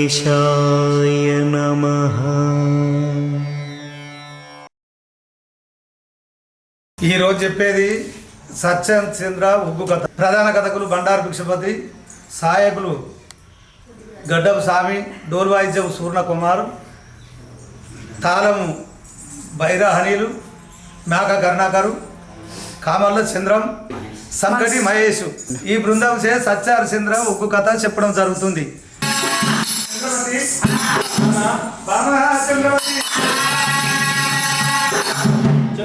గణేశాయ నమః. ఈరోజు చెప్పేది సత్యచంద్ర ఉగ్గు కథ. ప్రధాన కథకులు బండారు భిక్షపతి, సహాయకులు గడ్డపు స్వామి, డోలు వాయిద్యం సూర్ణకుమార్, తాళము బైరాహనీలు, మేక కరుణాకరు, కామల్ల చంద్రం, సంకటి మహేష్. ఈ బృందం చే సత్యచంద్ర ఉగ్గు కథ చెప్పడం జరుగుతుంది.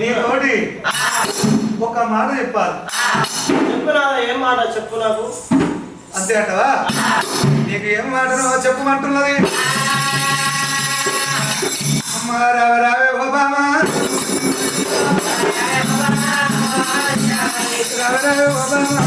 నీతోటి ఒక మాట చెప్పాలి. చెప్పు నా ఏం మాట చెప్పు నాకు. అంతే అంటవా? నీకు ఏం మాటనో చెప్పుమంటున్నది. అమ్మ రావే రావే ఓబామా, రావే రావే ఓబామా,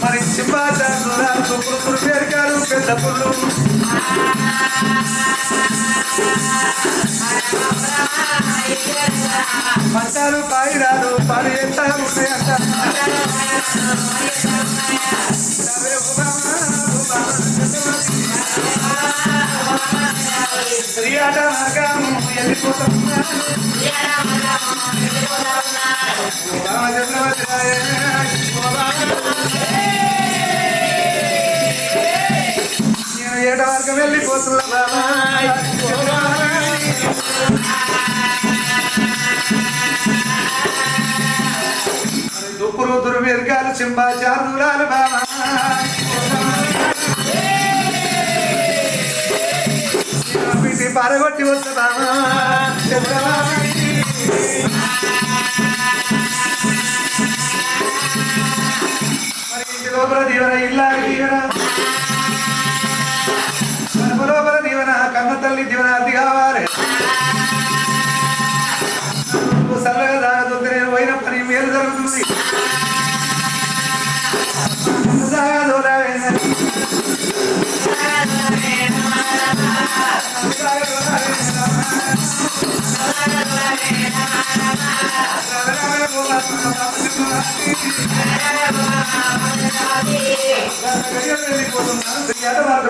మరి సింహాచారు పేరుకారు పెద్ద పుల్లు మంచాలు కాయిరాలు పాడు ఎంత ఉంటాయంట. శ్రీయాట మార్గము వెళ్ళిపోతున్నారు. నేను ఏట మార్గం వెళ్ళిపోతున్నా. దుప్పురు దుర్మెరుగాలు సింహాచారు దూరాలు బామా, పారగొట్టి వస్తా మరి ఇంటి లోపల దీవెన, ఇల్లాలి దీవెన, కనుమ లోపల దీవెన, కన్న తల్లి దీవెన అది కావాలి. సరళగా తాగదొద్దు, నేను పోయిన పని మేలు జరుగుతుంది.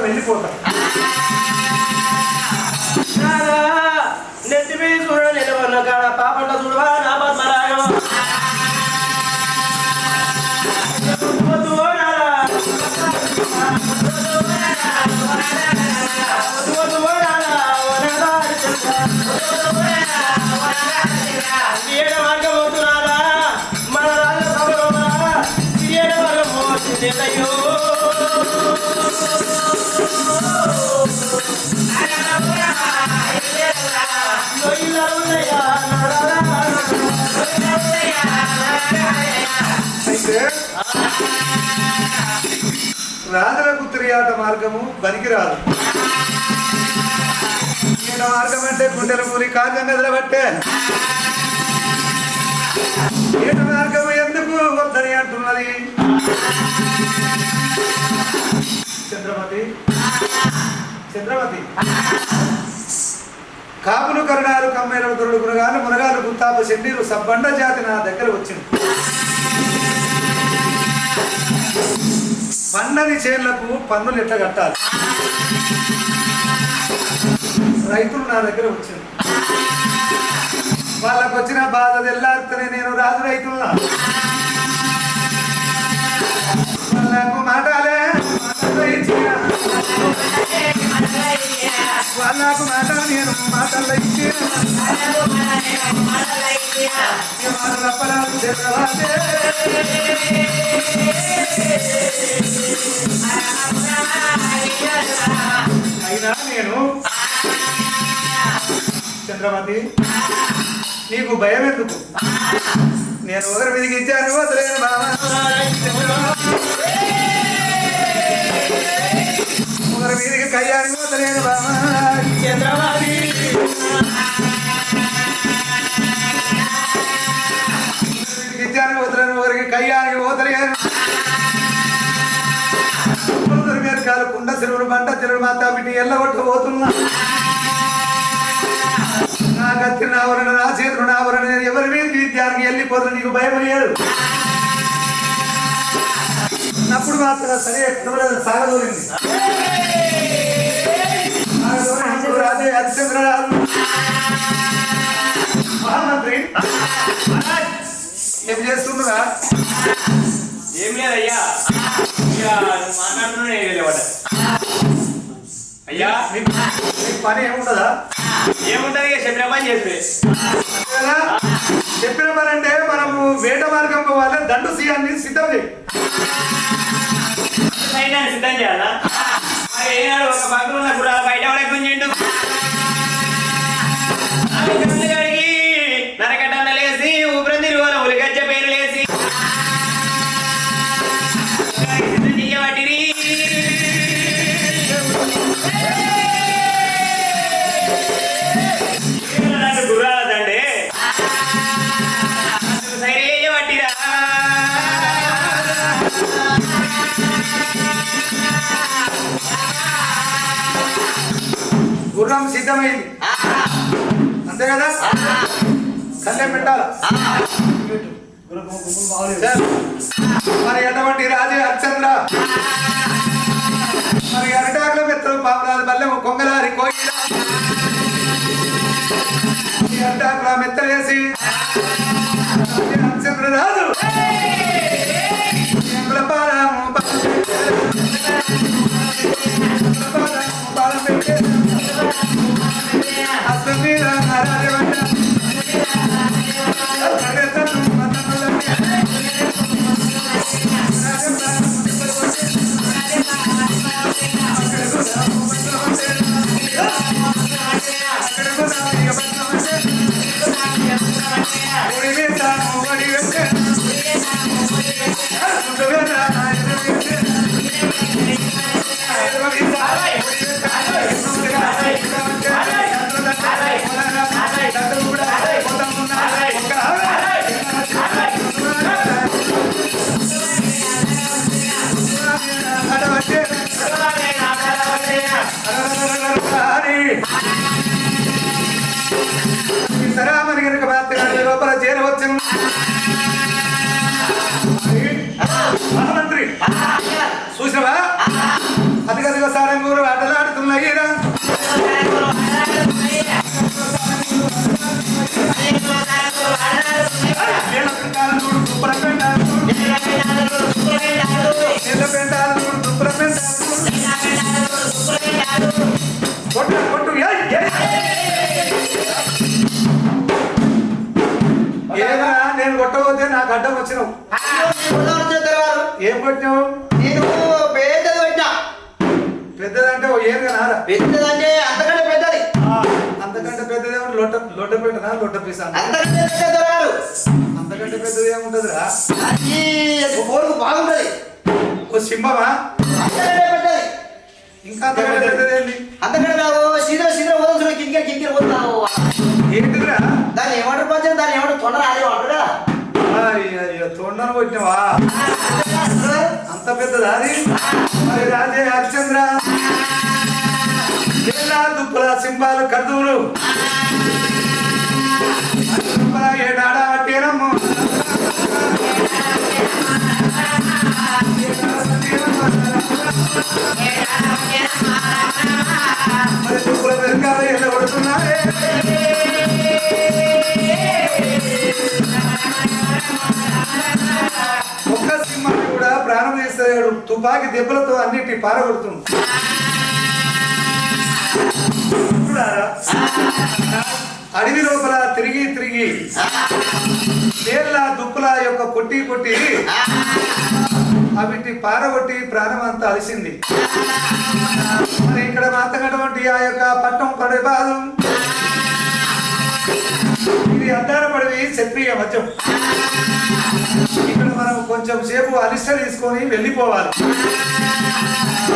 వెళ్ళిపోతా నెత్తి మీద చూడ నిలవన్న కాడ పాపంట చూడవా నా పద్మరాగం. మార్గం అవుతున్నారా మన రాజసభలో మార్గం పోతుందయ్యో. అయితే రాజులకు తిరిగాట మార్గము పనికిరాదు. ఈయన మార్గం అంటే గుండెల పూరి కాజం ఎదలబట్టే. ఈయన మార్గము ఎందుకు వద్దని అంటున్నది. చంద్రమతి కాపులు కరుణాలు కమ్మేల దొరుడు గురగాలు మునగాలు గుత్తాపు చెండీలు సబ్బండ జాతి నా దగ్గర వచ్చింది. పండని చేళ్లకు పన్నులు ఎట్లా కట్టాలి, రైతులు నా దగ్గర వచ్చింది. వాళ్ళకు వచ్చిన బాధ తెల్లారితేనే నేను రాజు రైతున్నా. వాళ్ళకు మాటాలే వాళ్ళకు మాట నేను మాటల్లో ఇచ్చిన అయినా నేను చంద్రమతి నీకు భయం ఎందుకు? నేను ఒకరి మీదకి ఇచ్చాను వదిలేను బాబా, ఒకరి మీదకి కయ్యాను వదిలేను బాబా. చంద్రమతి ఇచ్చాను వదిలేను, ఒకరికి కయ్యానికి వదిలేను. కాలు కుండ చెరువులు పంట చెరువులు మాతా బిడ్డ ఎల్లగొట్టబోతున్నా నా కత్తి నావరణ నా చేతులు నావరణ ఎవరి మీద విద్యానికి వెళ్ళిపోతుంది నీకు భయం లేదు అప్పుడు మాత్రం సరే సాగదోలింది రాజే హరిశ్చంద్రరాజు మహామంత్రి ఏం చేస్తుండగా ఏం లేదయ్యా మాట్లాడుతున్నా అయ్యా మీకు పని ఏముంటుందా ఏముంటది చెప్పిన పని చేస్తే చెప్పిన పని అంటే మనము వేట మార్గం పోవాలి దండు సీయాన్ని సిద్ధం చేయి సిద్ధం చేయాలా ఏనాడు ఒక పక్కన ఉన్న గుర్రాల బయట పడకుండు గారికి నరకటన్న లేసి ఊపిరి తిరుగుల ఉలిగజ్జ పేరు లేసి సిద్ధం చెయ్యబట్టిరి గుర్రాల దండే సైడ్ చెయ్యబట్టిరా గుర్రం సిద్ధమైంది అంతే కదా కళ్ళే పెట్టాలి మరి ఎటువంటి రాజే హరిశ్చంద్ర మరి అరటాకుల మెత్తలు పాపరాజు బల్లెము కొంగలారి కోయిల అరటాకుల మెత్తలేసి హరిశ్చంద్ర రాజు సరామని కనుక లోపల చేరవచ్చు మహామంత్రి చూసినవా అది కనుక సారంగూరు ఆటలాడుతున్నాయిరా ఏమన్నా నేను కొట్టబోతే నాకు అడ్డం వచ్చినావు ఏం కొట్టినావు నేను పెద్దది పెట్టా పెద్దదంటే ఏం కారా పెద్దదంటే అంతకంటే పెద్దది అంతకంటే పెద్దది ఏమన్నా లొట్ట పెట్టనా లొట్ట పీసా అంతకంటే పెద్దది రాదు అంతకంటే పెద్దది ఏముంటదిరా అది బోర్డు బాగుంటది ఓ సింహమా అంతకంటే పెద్దది ఇంకా అంతకంటే పెద్దది ఏంటి అంతకంటే నాకు సీదర సీదర వదలు కిందికి కిందికి వదులుతావు ఏంటిదిరా దాన్ని ఏమంటారు పంచారు దాన్ని ఏమంటారు తొందర అదే అంటారు కదా అయ్యో తొండను కొట్టినవా అంత పెద్దదా అది మరి రాజే హరిశ్చంద్ర దుప్పుల సింబాలు కర్దూలు ఏడాడా పట్టేనమ్మ మరి దుప్పుల వెనకాల ఎల్ల కొడుతున్నారే ఒక్క సింహాన్ని కూడా ప్రాణం చేస్తాడు తుపాకి దెబ్బలతో అన్నిటి పారగొడుతుంది అడవి లోపల తిరిగి తిరిగి నేల దుప్పుల యొక్క కొట్టి కొట్టి అవిటి పారగొట్టి ప్రాణం అంతా అలిసింది మరి ఇక్కడ మాత్రటువంటి ఆ యొక్క పట్టం పడబాదు ఇది అద్దాల పడివి క్షత్రియ మధ్యం ఇక్కడ మనం కొంచెం సేపు అలిష్ట తీసుకొని వెళ్ళిపోవాలి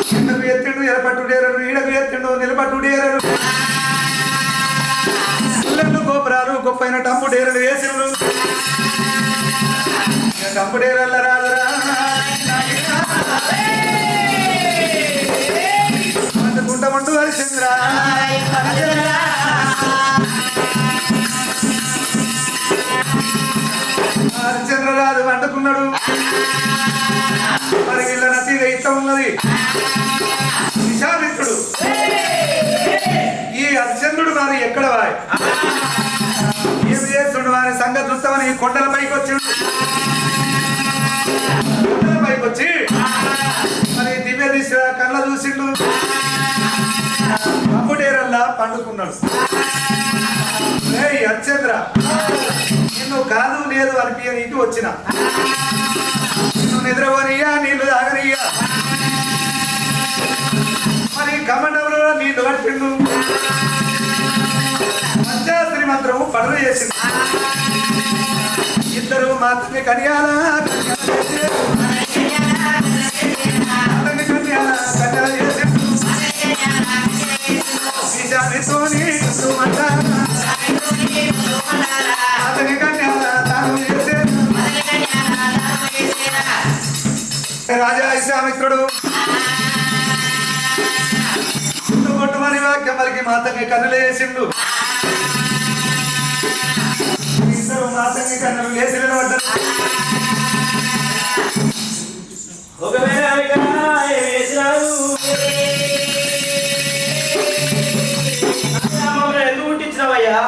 కిందకు ఎత్తిండు ఎలపట్టుడేరడు ఈడకు ఎత్తిండు నిలబట్టుడేరడు పిల్లలు గోపురాలు గొప్పైన టంపుడేరడు వేసిండు టంపుడేరల్ల రాదురా హరిశ్చంద్రరాజు వండుకున్నాడు. మరి వీళ్ళ నచ్చి ఇష్టం ఉన్నది. విశ్వామిత్రుడు ఈ హరిశ్చంద్రుడు మరి ఎక్కడ వాయి ఏం చేస్తుండు వారి సంగతి చూస్తామని కొండల పైకి వచ్చిండు. కొండల పైకి వచ్చి మరి దివ్య దిశ కళ్ళ చూసిండు. అప్పుడేరల్లా పండుకున్నాడు. హరిశ్చంద్ర నిన్ను కాదు లేదు అనిపించ నీకు వచ్చిన నిన్ను నిద్రపోనియా నీళ్లు తాగనియా మరి కమండంలో నీళ్లు పట్టిండు. పంచాశ్రీ మంత్రము పనులు చేసింది. ఇద్దరు మాత్రమే కన్యాల విశామితోని అతని కన్యాల తాను చేసే రాజా విశ్వామిత్రుడు కొట్టుమని వాక్యం మరికి మాతకి కన్నులు వేసిండు. ఇద్దరు మాతకి కన్నులు వేసి నిలబడ్డారు. ఎందుకు పుట్టించినవయ్యా?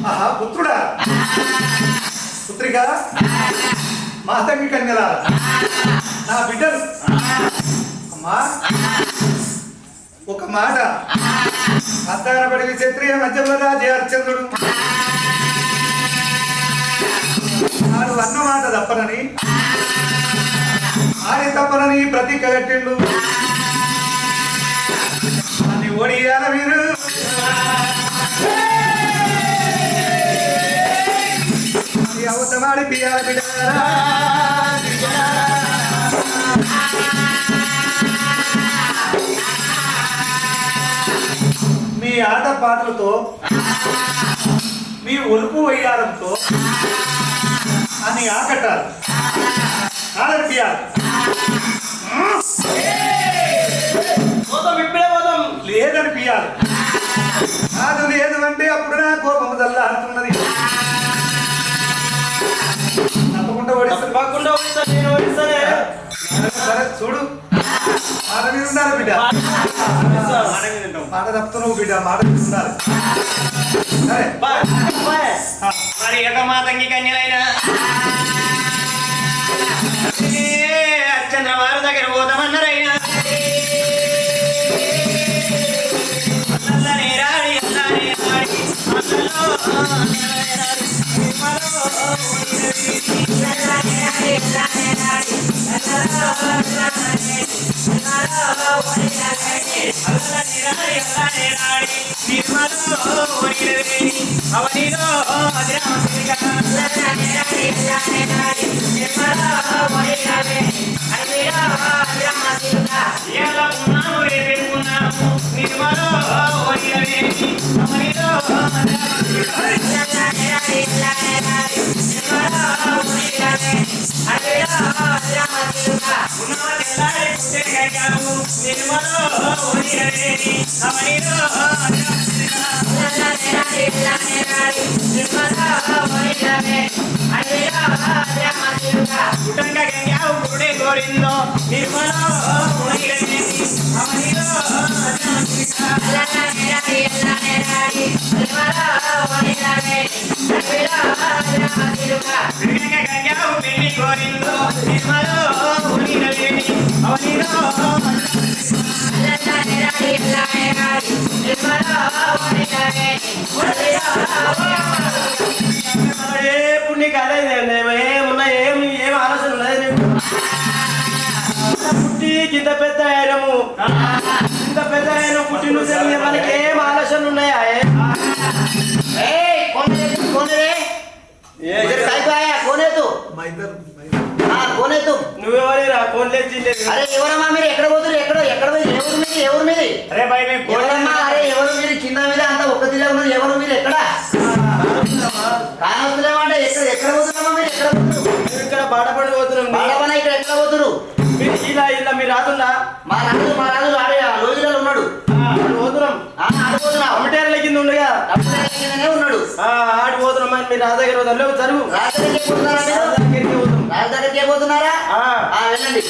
ఆహా పుత్రుడా పుత్రిక మాతంగి కన్యల నా బిడ్డలు అమ్మా ఒక మాట అద్దానపడి క్షత్రియ మధ్యంలో రాజే హరిశ్చంద్రుడు నాడు అన్న మాట తప్పనని ఆడి తప్పనని ప్రతీక కట్టిండు. అని ఓడియాల మీరు అవసరమాడి పియాల బిడ్డలారా మీ ఆట పాటలతో మీ ఒలుపు వయ్యారంతో అని ఆకట్టాలి ఆడపియాలి. లేదని పియాలి. కాదు లేదు అంటే అప్పుడు నా కోపము దల్లా అంటున్నది. తప్పకుండా ఓడిస్తాను. సరే చూడు మాట మీద ఉండాలి బిడ్డ. మాట తప్పుతున్నావు బిడ్డ. మాట మీద ఉండాలి. సరే మరి ఒక మాతంగి కన్యలైనా చంద్రవారు దగ్గర పోతామన్నారైనా పుణ్య ఏమున్నా ఏం ఆలోచన ఉన్నది. పుట్టి కింద పెద్ద ఆయనము ఇంత పెద్ద ఆయన పుట్టి నువ్వు మనకి ఏం ఆలోచనలు ఉన్నాయా? నువ్వెవరేరా ఫోన్ తెచ్చింది? అరే ఎవరమ్మా మీరు? ఎక్కడ పోతున్నారు? ఎక్కడ ఎవరు మీది? ఎవరు మీది? అరే భయ అరే ఎవరు మీరు? కింద మీద అంతా ఒక్క తీరే ఉన్నది. ఎవరు మీరు? ఎక్కడ కానొస్తున్నామంటే ఎక్కడ పోతున్నామా మీరు? ఎక్కడ పోతున్నారు? ఇక్కడ బాటపడి పోతున్నాం. బాటపడి ఇక్కడ ఎక్కడ పోతున్నారు? ఇలా ఇలా మీరు రాదుందా? మా రాజు ఆడే రోజులలో ఉన్నాడు. ఆడి పోతున్నాం మరి మీరు రాజు దగ్గర పోతారు లేవు జరుగు రాజధానికి పోతున్నారా మీరు? రాజు దగ్గరికి పోతాం రాజధానికి పోతున్నారా? వెళ్ళండి.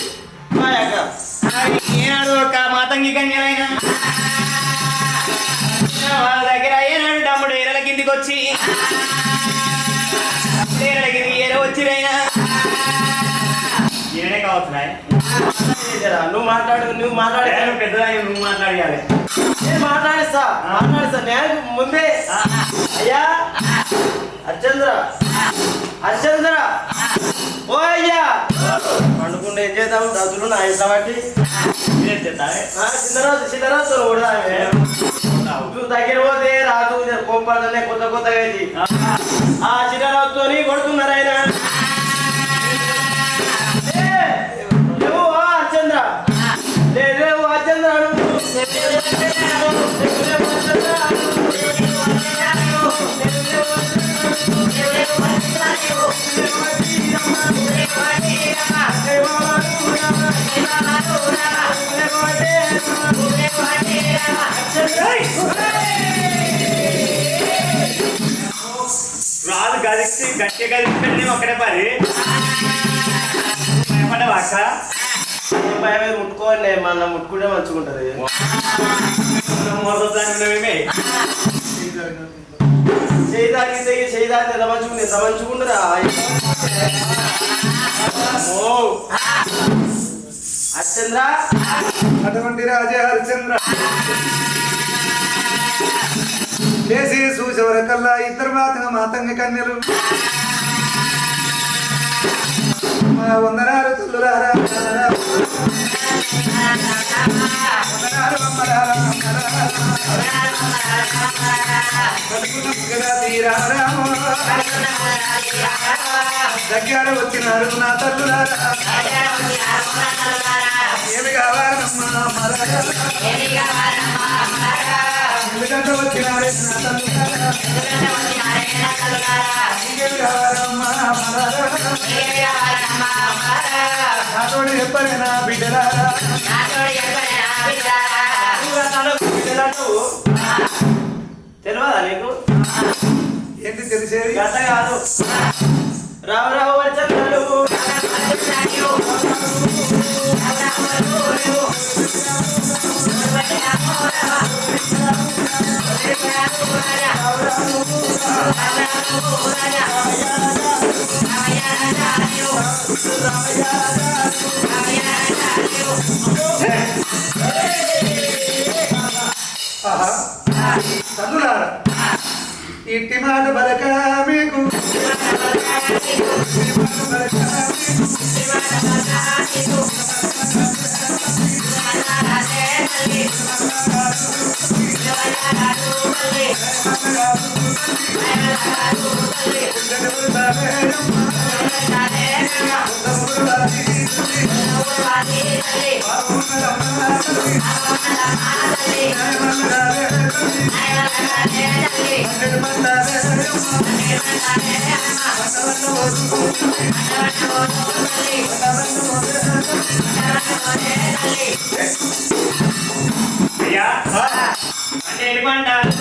ఏనాడు ఒక మాతంగి కన్యలైనా వాళ్ళ దగ్గర ఏనాడు తమ్ముడు ఏరల కిందికి వచ్చి ఏరల కిందికి ఏర వచ్చిరైనా ఈయనే కావచ్చు నువ్వు మాట్లాడు పెద్దదాన్ని నువ్వు మాట్లాడాలి నేను మాట్లాడిస్తా నేను ముందే అయ్యా హరిచంద్ర ఓ అయ్యా పండుకుంటే ఏం చేద్దాం దద్దులు నా ఇంత బట్టి చిన్నరాజు కూడా నువ్వు దగ్గర పోతే రాదు కోపాలనే కొత్తగా అయితే ఆ చిన్నరాజుతో కొడుతున్నారు ఆయన లేవు హరిచంద్ర లేవు హరిచంద్ర రాదు గదికి గట్టి గదికి ఒక్కడే పరి భయపడ్డావా అక్క భయం మీద ముట్టుకోండి మన ముట్టుకుంటే మంచిగా ఉంటది చేయదాన్ని ఎంత మంచుకుంటురా హరిచంద్ర అటువంటి రాజా హరిచంద్ర లేచి చూసేవరకల్లా ఇద్దరు మాతంగి కన్యలు మా వందనాలు తుల్లులారా వందనాలు అమ్మలారా దగ్గర వచ్చినారు నా తల్లులారా ఏమి కావాలమ్మా ఎందుకంటే వచ్చినారే నా తల్లులారా ఇంకేమి కావాలమ్మా నాతోడు చెప్పలేనా బిడ్డలారా తెలియదా నీకు ఏంటి తెలిసేది గత కాదు రావు హరిచంద్రులు చదువులారా ఇట్టి మాట బలక మీకు అయ్యా అంటే ఎడిపంటారు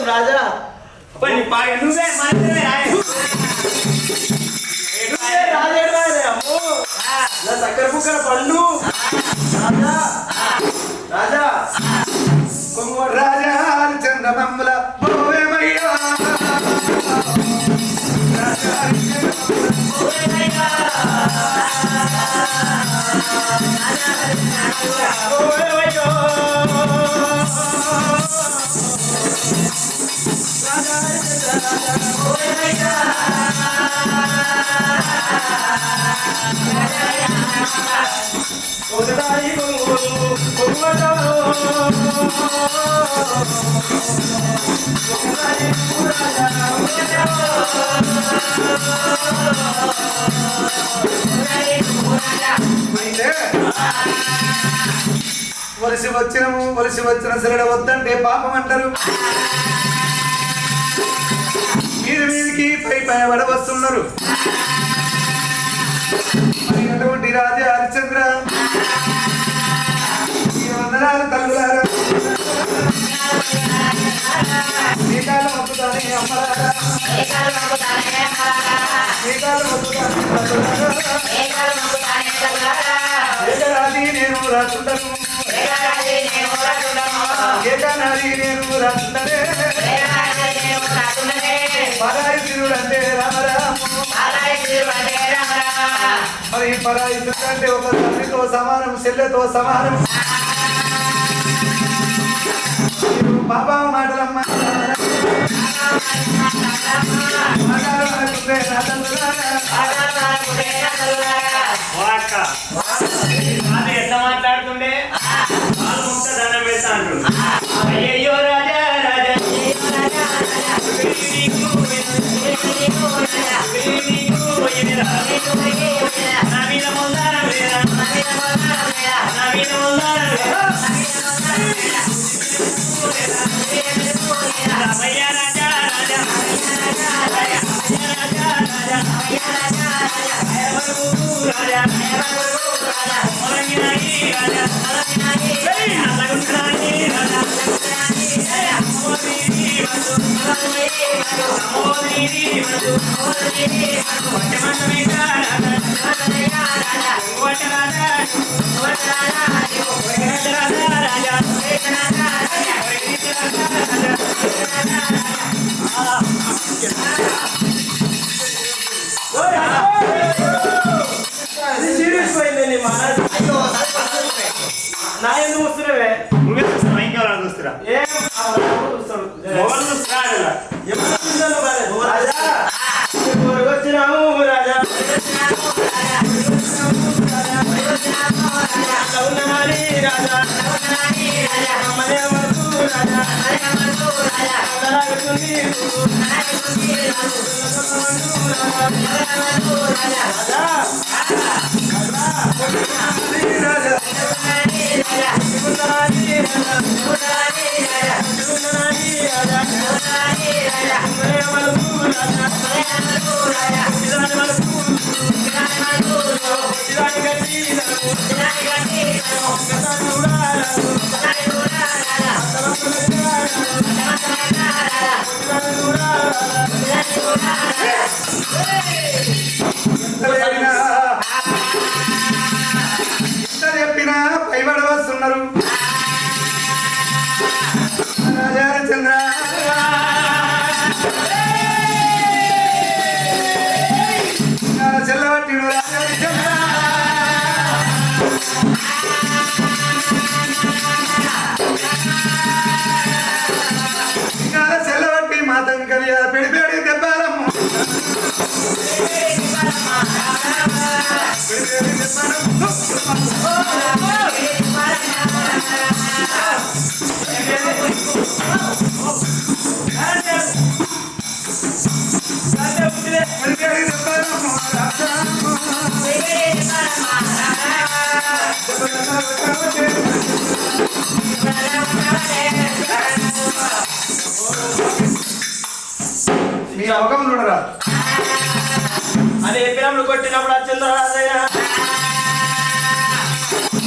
రాజా నువ్వే మాత్రమే అమ్మో నా చక్కెర బుక్కల పండు రాజా రాజా రాజా హరిచంద్ర మమ్మల పోవేమయ్యా రాజా రాజా ఒలిసి వచ్చిన సెలడ వద్దంటే పాపం అంటారు. మీదికి పై పడవస్తున్నారు. మరి అటువంటి రాజా హరిశ్చంద్ర ఈ వందనాలు తల్లులారా శ్రీకాలు మొక్కుతానే అమ్మలారా శ్రీకాలు మొక్కుతానే నేను రాసుండను ఏకనాది నేను రాసుండనే పరాయి తిరుడు అంటే రామరాము మరి పరాయి తిరుడు అంటే ఒక తల్లితో సమానం చెల్లెతో సమానం. బాబా మాటలమ్మ ఎట్లా మాట్లాడుతుండే వాళ్ళు ముక్త దండం పెడతా అంటారు. అయ్యో రాజా రాజా నవీన మొందార నవీన మొందార రామయ్య రాజా రాజా నా ఎందుకు వస్తున్నావే? నువ్వే చూస్తావా? ఇంకెవరైనా చూస్తారా? ఏం చూస్తాడు మొగలు చూస్తాడు వచ్చినాము రాజా రాజా చెప్పినా పైబడ వస్తున్నారు. రాజా హరిశ్చంద్ర చెల్లవట్టిడు రాజా హరిశ్చంద్ర చెల్లవట్టి మాతం కలియ పెడిపేడి దెబ్బారమ్మ మీ అవకం చూడరా అని పిల్లలు కొట్టినప్పుడు చంద్రరాజైనా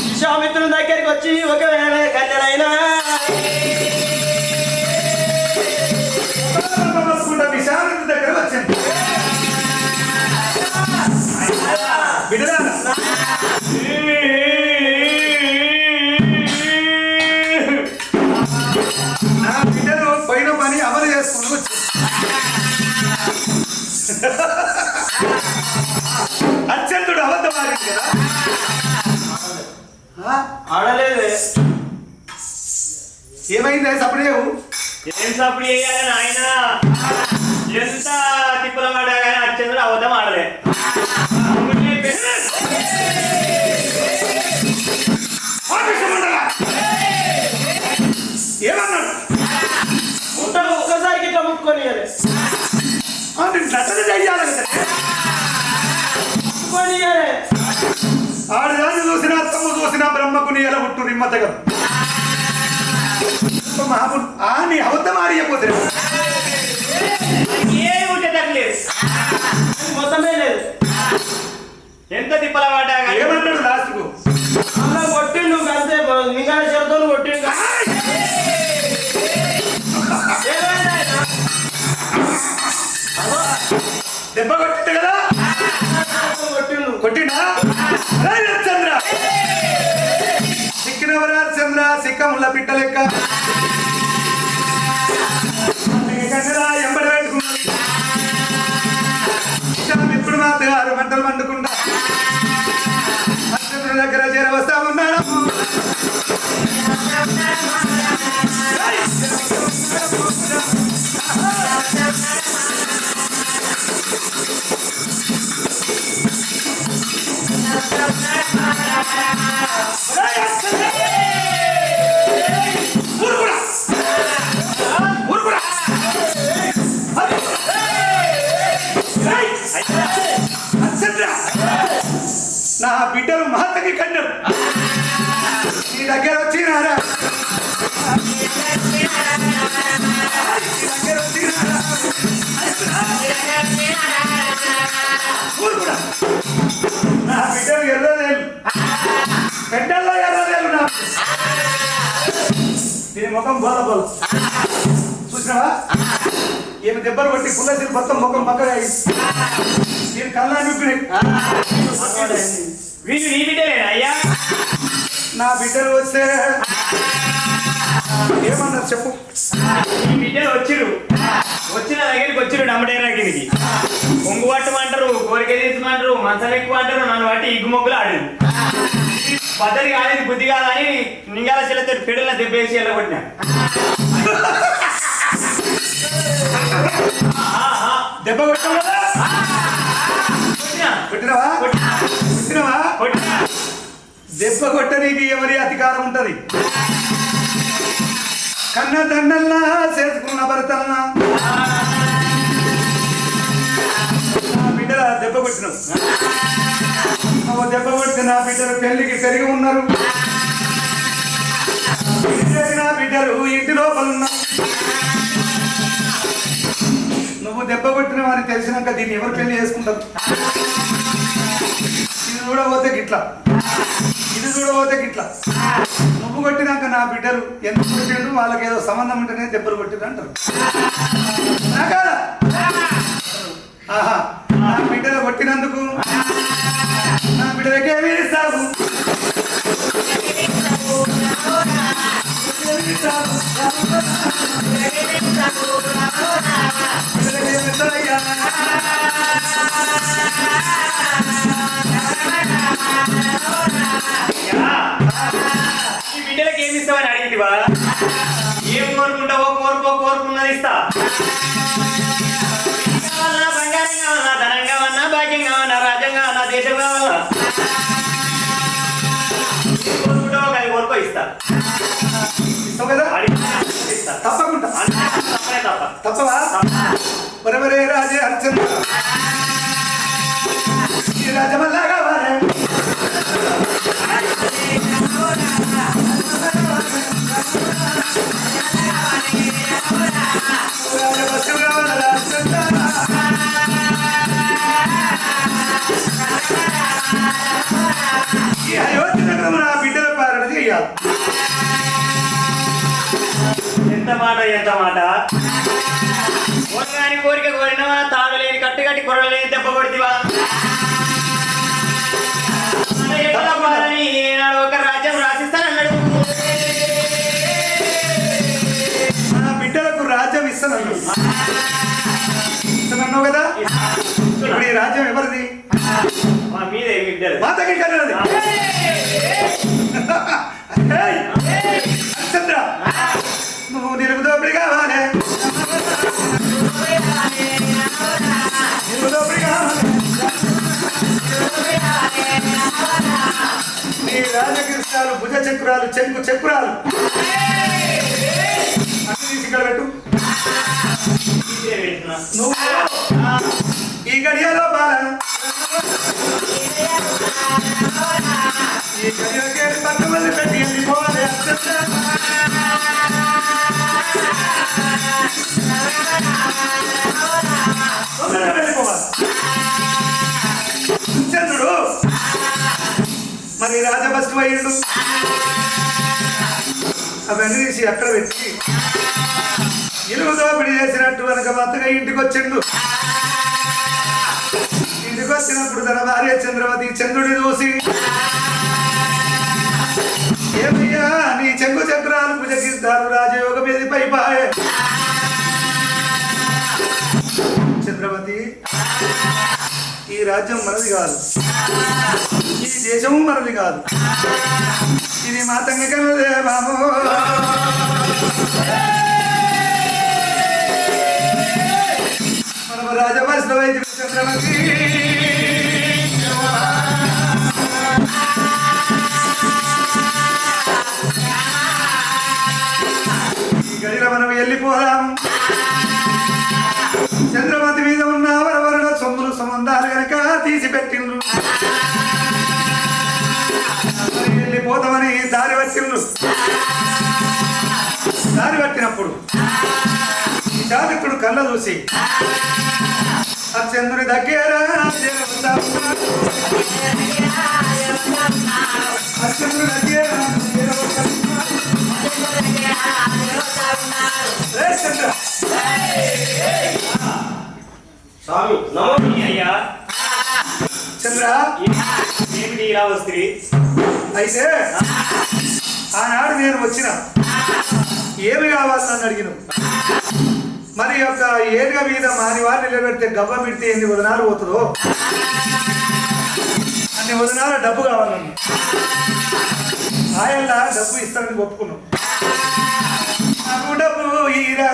విశ్వామిత్రుని దగ్గరికి వచ్చి ఒకవేళ కన్యలైనా విశామిత్రుడి దగ్గర వచ్చింది. నా బిడ్డను పైన పని అమలు చేసుకుని వచ్చి అత్యంతుడు అబద్ధమారింది కదా. ఆడలేదు ఏమైంది సపడేవు? ఏం సప్పుడు చేయాలని ఆయన ఎంత తిప్పుల పడ్డా కానీ అత్యంత అబద్ధం ఆడలే. ఏమన్నాడు? ఒక్కసారికి ఇట్లా ముట్టుకొని ఆడు రాజు చూసినా తమ్ము చూసినా బ్రహ్మకు నీ ఎలా పుట్టు నిమ్మతగదు. మహాపురు నీ అబద్ధం ఆడియపోతే ఏ ఉంటే తగ్గలేదు మొత్తమే లేదు. ఎంత తిప్పల పడ్డా కానీ ఏమన్నాడు లాస్ట్కు అలా కొట్టిండు అంతే నిఘా చెరుతో కొట్టిండు. ఏమైంది ఆయన? దెబ్బ కొట్టింది కదా కొట్టిండు. కొట్టినా చంద్ర సిక్కినవరా చంద్ర సిక్కముల పిట్ట లెక్క ఎంబడి పెట్టుకున్నాడు ఇప్పుడు మా 6 గంటలు వండుకుంటా చంద్ర దగ్గర చేర వస్తా ఉన్నాడు. నా బిడ్డలు మహత్తకి కన్నారు నీ దగ్గర వచ్చినారా నా బిడ్డలు ఎర్రదేలు పెద్దల్లో ఎర్రదేలు నా దీని ముఖం బోల బోల చూసినావా ఏమి దెబ్బలు కొట్టి పుల్లసిరి మొత్తం ముఖం పక్కగా నేను కళ్ళ చూపినాయి. వీళ్ళు నీ బిడ్డలేనా అయ్యా? నా బిడ్డలు వస్తే ఏమన్నారు చెప్పు. నీ బిడ్డలు వచ్చిరు వచ్చిన దగ్గరికి వచ్చిరు నమ్మడేరాకి కొంగు పట్టమంటారు కోరిక తీర్చమంటారు మంచం ఎక్కువ అంటారు నన్ను బట్టి ఇగ్గు మొగ్గులు ఆడారు పద్ధతి కాలేదు బుద్ధి కాదని నింగాల చెల్లెతో పెడల దెబ్బేసి వెళ్ళగొట్టినా దెబ్బ కొట్టావు కదా కొట్టినవా కొట్టినవా దెబ్బ కొట్టనీకి ఎవరి అధికారం ఉంటది. కన్న దండల్లా చేసుకున్న భర్తల్లా నా బిడ్డల దెబ్బ కొట్టినావు. దెబ్బ కొడితే నా బిడ్డలు పెళ్లికి పెరిగి ఉన్నారు. నా బిడ్డలు ఇంటి లోపల ఉన్నారు. నువ్వు దెబ్బ కొట్టినావు అని తెలిసినాక దీన్ని ఎవరు పెళ్లి చేసుకుంటారు? ఇది చూడబోతే గిట్లా ఇది చూడబోతే గిట్లా. నువ్వు కొట్టినాక నా బిడ్డలు ఎందుకు కొట్టిండు వాళ్ళకి ఏదో సంబంధం ఉంటేనే దెబ్బలు కొట్టిండు అంటారు. నాకాదా ఆహా నా బిడ్డలు కొట్టినందుకు నా బిడ్డలకి ఏమి ఇస్తావు? ఈ బిడ్డలకి ఏమి ఇస్తావని అడిగిందివా? ఏం కోరుకుంటావో కోరుకున్నది ఇస్తా. కావాలన్నా బంగారం కావాలన్నా ధనం కావాలన్నా భాగ్యం కావాలన్నా రాజ్యం కావాలన్నా దేశం కావాలన్నా ఏం కోరుకుంటావో అది కోరుకో ఇస్తా. ఇస్తావు కదా? ఇస్తా తప్పకుండా తప్పనే తప్ప తప్పవా? మరే రాజే హరిచంద్ర ఈ రాజమల్లా కావాలి. ఈ అయోధ్య నా బిడ్డల పాలన చేయాలి. ఎంత మాట కోరగాని కోరిక కోరినవా తాడు లేని కట్టు కట్టి కొరలు లేని దెబ్బ కొడితివా? ఏనాడు ఒక రాజ్యం రాసిస్తానన్నాడు. నా బిడ్డలకు రాజ్యం ఇస్తానన్నావు కదా? ఇప్పుడు ఈ రాజ్యం ఎవరిది? మా మీదే బిడ్డలు మాతకి కన్నది. చంద్ర నువ్వు నిలుగుదోపిడి కావాలి. నిలుగుదోపిడి కావాలి. నీ రాజకృష్ణాలు భుజ చక్రాలు చెంకు చక్రాలు అన్ని తీసి ఇక్కడ పెట్టు. నువ్వు ఈ గడియలో బాల ఈ గడియకి పక్కమల్లి పెట్టి వెళ్ళిపోవాలి. మరి రాజభస్టు అయ్యిండు అవన్నీ తీసి అక్కడ పెట్టి ఇరుగు దోపిడి చేసినట్టు కనుక మత్తగా ఇంటికి వచ్చిండు. ఇంటికి వచ్చినప్పుడు తన భార్య చంద్రవతి చంద్రుడి చూసి ఏమయ్యా నీ చెంగు చక్రాలు భుజగిస్తారు రాజయోగం ఏది పైపాయే. చంద్రవతి ఈ రాజ్యం మనది కాదు, ఈ దేశము మనది కాదు, ఇది మా తంగకన్నదే బాబు. మనం రాజభాషలో అయితే చంద్రవతి ఈ గడిలో మనం వెళ్ళిపోదాం. చంద్రమతి మీద ఉన్న వరవరణ సొమ్ములు సంబంధాలు కనుక తీసిపెట్టిండ్రు. వెళ్ళిపోతామని దారి పట్టిండ్రు. దారి పట్టినప్పుడు జాతకుడు కళ్ళ చూసి ఆ చంద్రుని దగ్గర స్వామి నమో అయ్యా చంద్ర ఏమిటి ఇలా వస్తుంది? అయితే ఆనాడు నేను వచ్చిన ఏమి కావాలని నన్ను అడిగిన. మరి యొక్క ఏనుగ మీద మాని వారిని నిలబెడితే గవ్వ పెడితే ఎన్ని వదనాలు పోతుందో అన్ని వదనాల డబ్బు కావాలన్నా. ఆయనలా డబ్బు ఇస్తానని ఒప్పుకున్నాం. నాకు డబ్బు ఈరా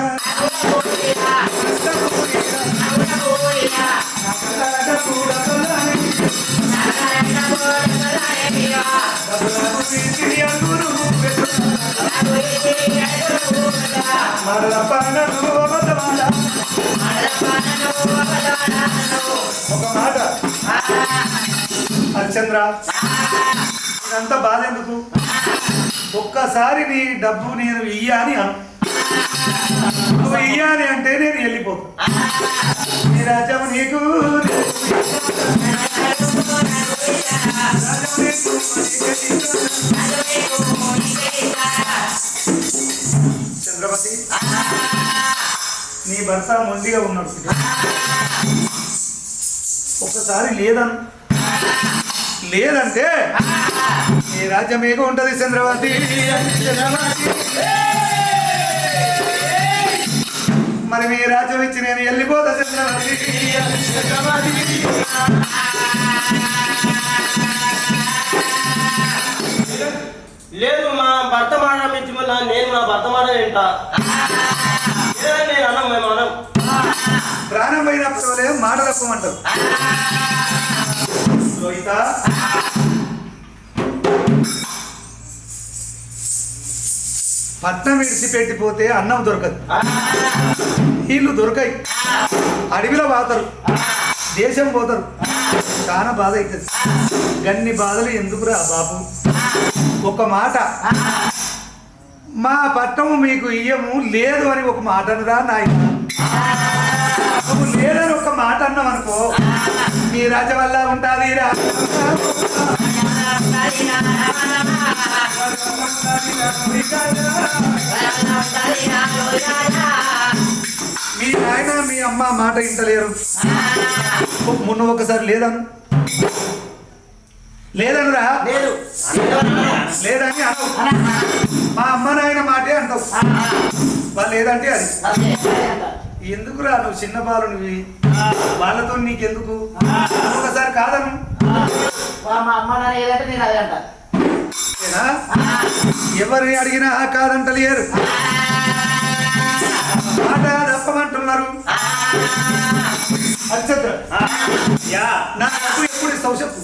ఒక మాట హరిచంద్ర, ఇదంతా బాధ ఎందుకు? ఒక్కసారి నీ డబ్బు నేను ఇయ్యాని అను. నువ్వు ఇయ్యాని అంటే నేను వెళ్ళిపోతా. నీ రాజ్యం నీకు చంద్రవతి, నీ భర్త మొండిగా ఉన్నాడు. ఒక్కసారి లేదంటే నీ రాజ్యం ఏగో ఉంటది చంద్రవతి. మరి మీ రాజ్యం ఇచ్చి నేను వెళ్ళిపోతా చంద్రవతి. లేదు మా భర్త మాట మించిమన్నా నేను నా భర్త మాట వింటా. లేదని నేను అన్నం మేము అన్నం. ప్రాణం పోయినప్పుడు మాట తప్పమంటారు. రోహిత, పట్నం విడిచిపెట్టిపోతే అన్నం దొరకదు, నీళ్ళు దొరకాయి, అడవిలో పోతారు, దేశం పోతారు, చాలా బాధ అవుతుంది. గన్ని బాధలు ఎందుకురా బాబు? ఒక మాట, మా పట్టము మీకు ఇయ్యము లేదు అని ఒక మాట అనురా నాయన. నువ్వు లేదని ఒక మాట అన్నావు అనుకో, మీ రాజ్యం వల్ల ఉంటుంది. మీ ఆయన మీ అమ్మ మాట ఇంటలేరు. మొన్న ఒకసారి లేదనురా, లేదని అను. మా అమ్మ నాయన మాటే అంటావు. వాళ్ళు లేదంటే అది ఎందుకురా? నువ్వు చిన్న బాలునివి, వాళ్ళతో నీకెందుకు? ఒకసారి కాదను. మా అమ్మ నాన్న ఏదంటే నేను అదే అంట. ఎవరిని అడిగినా కాదంటలేరు, మాట తప్పమంటున్నారు. నాకు ఎప్పుడు ఇస్తావు చెప్పు.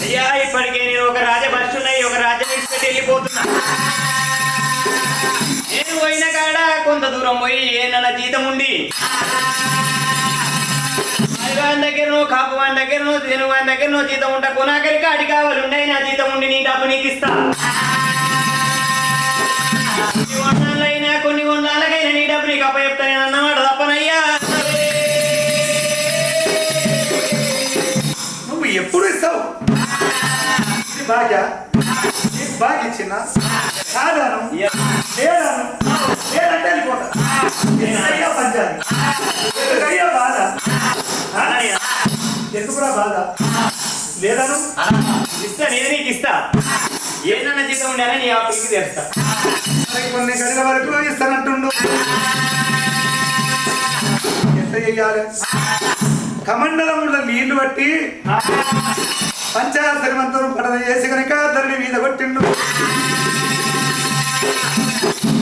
అయ్యా ఇప్పటికే నేను ఒక రాజ బస్సున్నాయి, ఒక రాజ్యం విడిచిపెట్టి వెళ్ళిపోతున్నా. నేను పోయిన కాడ కొంత దూరం పోయి ఏనన్న జీతం ఉండి వాని దగ్గరనో కాపు వాని దగ్గరనో నేను వాని దగ్గరనో జీతం ఉంటా. కొనాకరికి అడి కావాలి ఉన్నాయి, నా జీతం ఉండి నీ డబ్బు నీకు ఇస్తా. వందలైనా కొన్ని వందలకైనా నీ డబ్బు నీకు అప్పచెప్తా నేను అన్నమాట తప్పనయ్యా. నువ్వు ఎప్పుడు ఇస్తావు? బాగా నీకు బాగా ఇచ్చిన కాదాను లేదాను లేదంటే వెళ్ళిపోతా ఎందుకయ్యా పంచాలి ఎందుకయ్యా బాధ ఎందుకురా బాధ లేదాను ఇస్తా నేను నీకు ఇస్తా ఏదన్నా జీతం ఉండాలని నీ ఆఫీస్కి తెస్తా కొన్ని గడిల వరకు ఇస్తానంటుండు ఎంత చెయ్యాలి కమండలంలో నీళ్లు బట్టి పంచాశ్రమంతరం పడన చేసి కనుక ధరణి మీద కొట్టిండు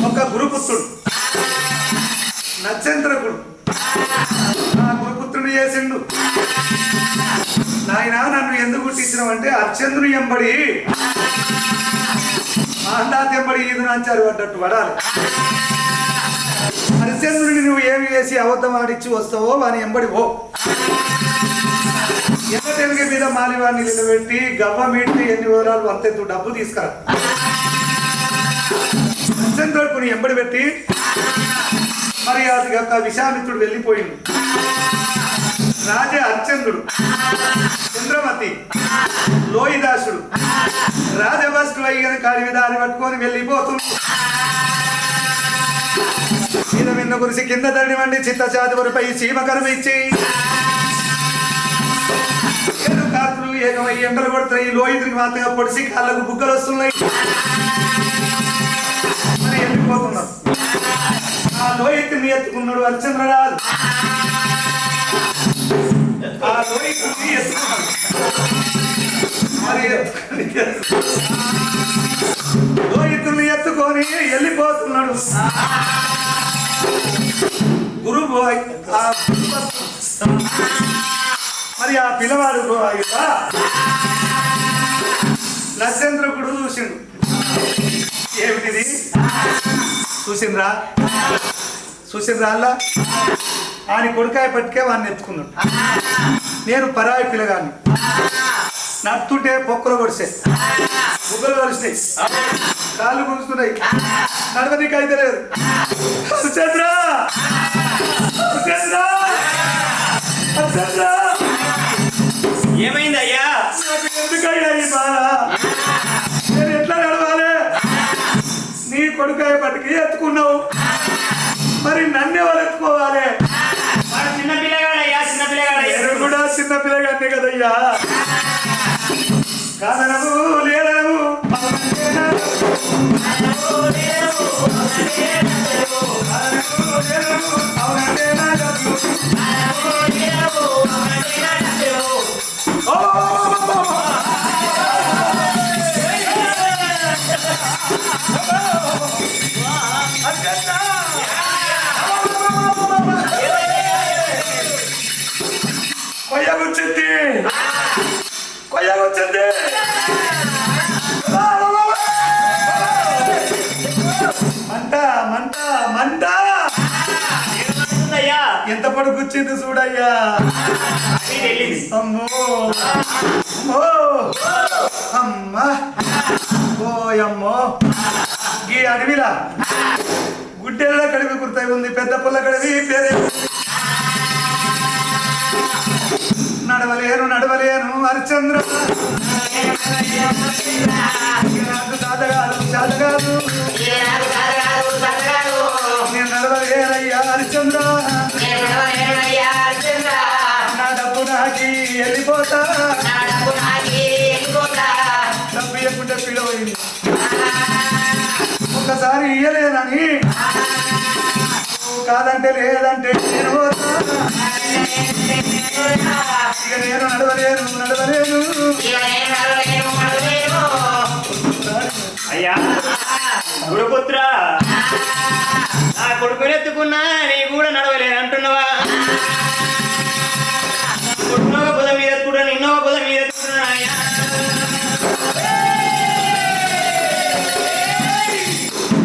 ఒక గురుపుత్రుడు నక్షత్రకుడు ఆ గురుపుత్రుడు చేసిండు నాయన నన్ను ఎందుకు గుర్తించినావంటే అర్చంద్రుని ఎంబడి మాందాత ఎంబడి ఈదు నాంచారు పడ్డట్టు పడాలి హరిశ్చంద్రుని నువ్వు ఏమి చేసి అబద్ధం ఆడిచ్చి వస్తావో వాని ఎంబడి పో ఎన్న తెలుగు మీద మాలివాడిని నిలబెట్టి గవ్వ మీటి ఎన్ని వివరాలు వంతెత్తు డబ్బు తీసుకురా హరిశ్చంద్రుడిని ఎంబడి పెట్టి మరి అది యొక్క విశ్వామిత్రుడు వెళ్ళిపోయింది రాజా హరిశ్చంద్రుడు చంద్రమతి లోహిదాసుడు రాజభస్కులు అయ్యని కాడి మీద అని పట్టుకొని వెళ్ళిపోతుంది మీద మిన్న గురిసి కింద ధరణి వండి చిత్త చాతువులపై సీమకరం ఇచ్చి కాతులు ఏకమై ఎండలు కొడుతున్నాయి లోహితుడికి మాత్రంగా పొడిసి కాళ్ళకు బుగ్గలు వస్తున్నాయి మరి వెళ్ళిపోతున్నారు ఆ లోహితుని ఎత్తుకున్నాడు హరిశ్చంద్రరాజు ఆ లోహితుని ఎత్తుకున్నాడు మరి లోహితుల్ని ఎత్తుకొని వెళ్ళిపోతున్నాడు గురువు మరి ఆ పిల్లవాడు నక్షత్రకుడు చూసిండు ఏమిటిది చూసిండ్రా అల్లా ఆయన కొడుకాయ పట్టుకే వాడిని ఎత్తుకున్నాడు నేను పరాయి పిల్లగాన్ని నడుతుంటే పొక్కలు పొడిసే బుగ్గలు కలిసినాయి కాళ్ళు గుంజుతున్నాయి నడవనికి అయితే లేదు ఏమైంది అయ్యా ఎందుకయ్యా ఈ బాధ నేను ఎట్లా నడవాలి నీ కొడుకాయ పట్టుకి ఎత్తుకున్నావు మరి నన్నే వాళ్ళు ఎత్తుకోవాలి చిన్న పిల్లగాడయ్యా నేను కూడా చిన్న పిల్లగానే కదయ్యా కాదనము లేదనము కొయ్యకొచ్చింది మంట మంట మంట ఎంత పడుకొచ్చింది చూడయ్యా అమ్మో అమ్మో అమ్మా ఓయమ్మో ఈ అడవిలా గుడ్డెల్ల కడివి గుర్తాయి ఉంది పెద్ద పుల్ల కడివి పేరే నడవలేను హరిశ్చంద్ర చాదగాదు నేను నడవలేనయ్యా హరిశ్చంద్ర నా డబ్బు నాకి వెళ్ళిపోతా డబ్బు ఇవ్వకుండా పిడవైంది ఒకసారి ఇయ్యలేనని కాదంటే లేదంటే నేను పోతా ఇక నేను నడవలేను అయ్యా గురుపుత్ర నా కొడుకుని ఎత్తుకున్నా నీ కూడా నడవలేను అంటున్నావా కొడుకునొక బుధం మీద ఎత్తుకుంటా నిన్నొక బుధం మీద ఎత్తుకున్నా అయ్యా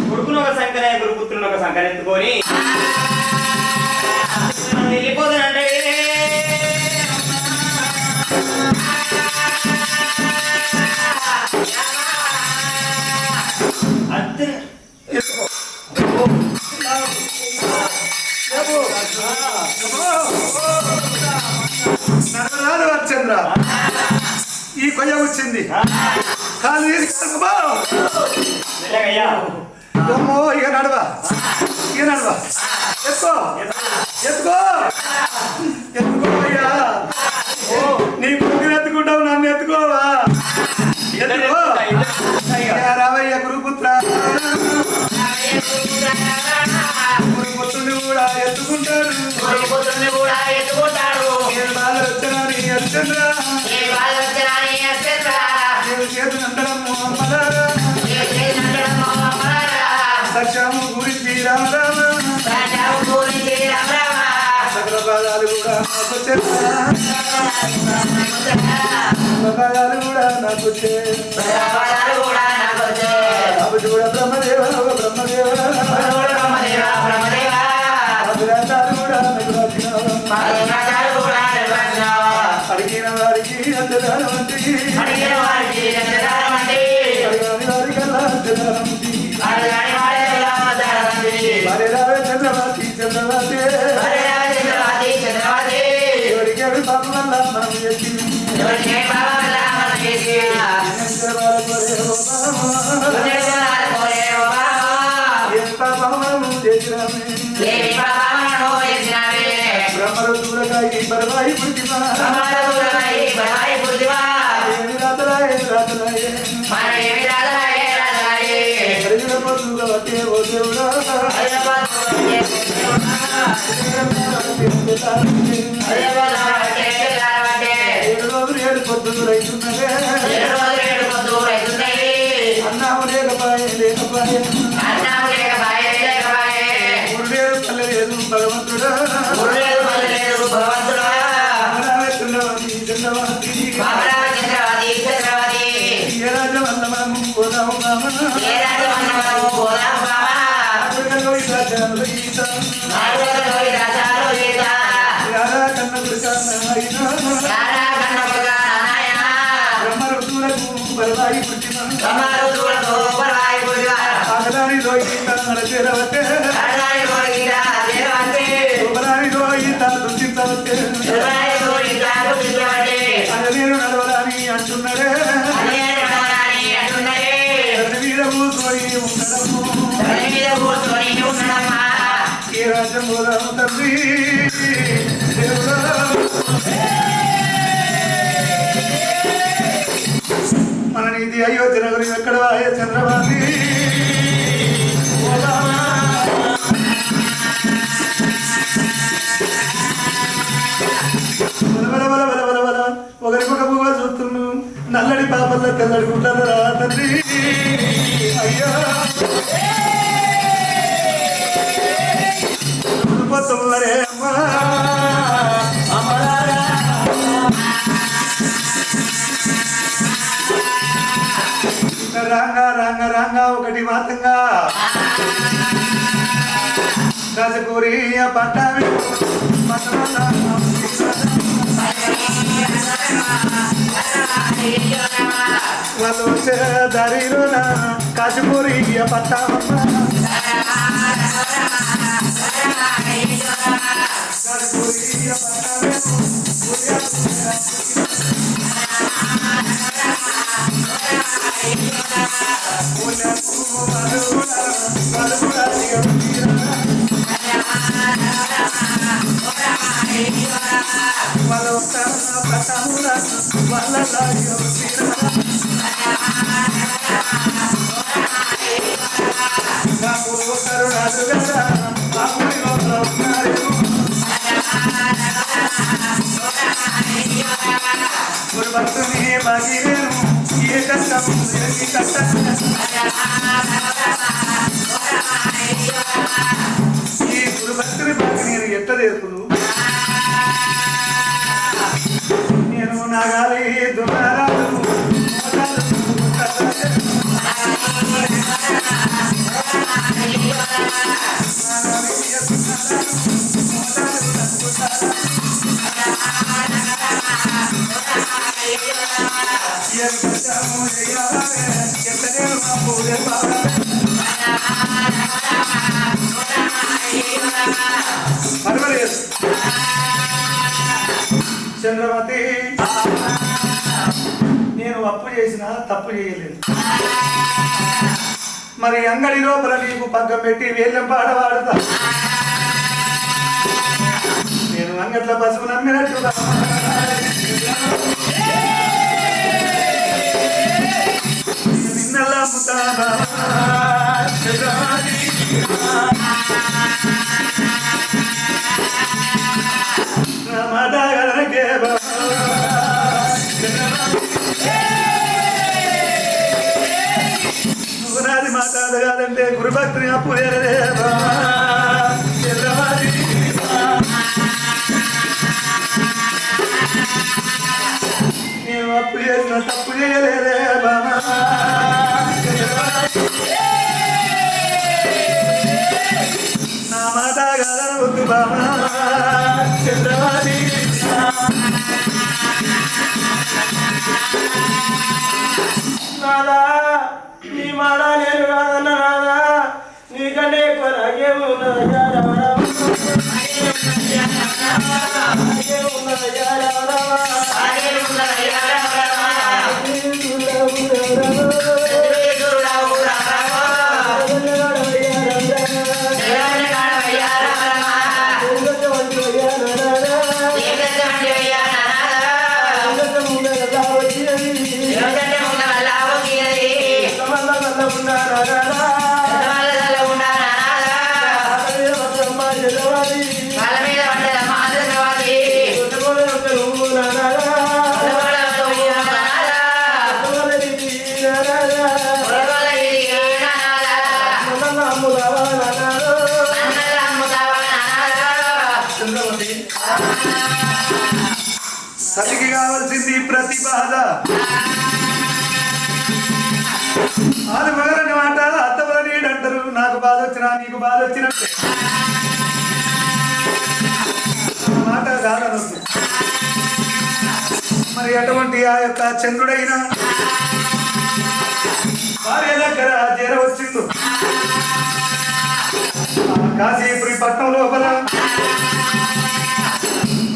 కొడుకును ఒక సంకర గురుపుత్రుని ఒక సంకర ఎత్తుకొని వెళ్ళిపోతానంటే అంతే నడవరాదు హరిశ్చంద్ర ఈ కొయ్య వచ్చింది కాలు తీసి మెల్లగయ్యా అమ్మో ఇక నడవా ఎత్తుకో ఎత్తుకో ఎత్తుకో అయ్యా నీ కొడుకుని ఎత్తుకుంటావు నన్ను ఎత్తుకోవా ఎత్తుకో రావయ్య గురుపుత్ర గురుపుత్రుని కూడా ఎత్తుకుంటాడు నేను బాధ వచ్చానని అర్చంద్రా నేను చేతునంతరము అమ్మలారా సత్యము గురించి రామ రామ సకల పాదాలు కూడా నాకు పాదాలు కూడా నాకు చూడ బ్రహ్మదేవ బ్రహ్మదేవ అభిలాషాలు కూడా అడిగిన వారికి అంతదానం అడిగిన వారికి కల్లా చంద్రవాతి చంద్రవాతి ఎవరికి అవి పాపం వల్ల మనం చేసింది బ్రహ్మరుద్రకాయి బరవాయి పుట్టిమా ఏడు పొద్దులు రైతున్నదే అన్నాము లేకపాయే గురుడేడు పల్లెలేదు భగవంతుడా బ్రహ్మరుద్రులకు బలవాయి పుట్టిన ఆగదానిలో ఈత నడచేరవతే శుభదానిలో ఈత దుఃఖించవతే అది నేను నడవడాని అంటున్నదే మీద కూర్చొని ఉండడము ఈ రాజ్యం పోదాము తండ్రి దేవుడా మన నీతి అయోధ్య నగరి ఎక్కడ చంద్రబాబు ఒకరికొక పువ్వు చూస్తున్నాను నల్లడి పాపల్లో తెల్లడి గుంటారా తండ్రి అయ్యా పోతున్నారే అమ్మా రాంగా రాంగా రాంగా ఒకటి మాతంగా రాజకూరి పట్టామి వాళ్ళు వచ్చే దారిలోన కాశీపూరి పట్టామమ్మ నేను నాగాలి దురారాలు చంద్రమతి అప్పు చేసినా తప్పు చేయలేదు. మరి అంగడి లోపల నీకు పక్కం పెట్టి వేళ్ళం పాట పాడుతా. నేను అంగట్ల పసుపు నమ్మినట్టుగా నిన్నలా ముతానా నువ్వునాది మాట్లాడదు కాదంటే గురుభక్తిని అప్పు వేరేదేవా నేను అప్పు చేసిన తప్పు చేయలేదే బామా నా మాట కాదనవద్దు బామా చంద్రవాది నాదా నీ మాట నేను కాదన్న నాదా నీకంటే ఎక్కువ నాకేమున్నదయ్యా సతికి కావాల్సింది ప్రతిబాధ. ఆది మగరని మాట అత్తవల నీడంటారు. నాకు బాధ వచ్చినా నీకు బాధ వచ్చినట్టే మాట కాదనొద్దు. మరి అటువంటి ఆ యొక్క చంద్రుడైన భార్య దగ్గర జర వచ్చిండు. కాశీపురి పట్నం లోపల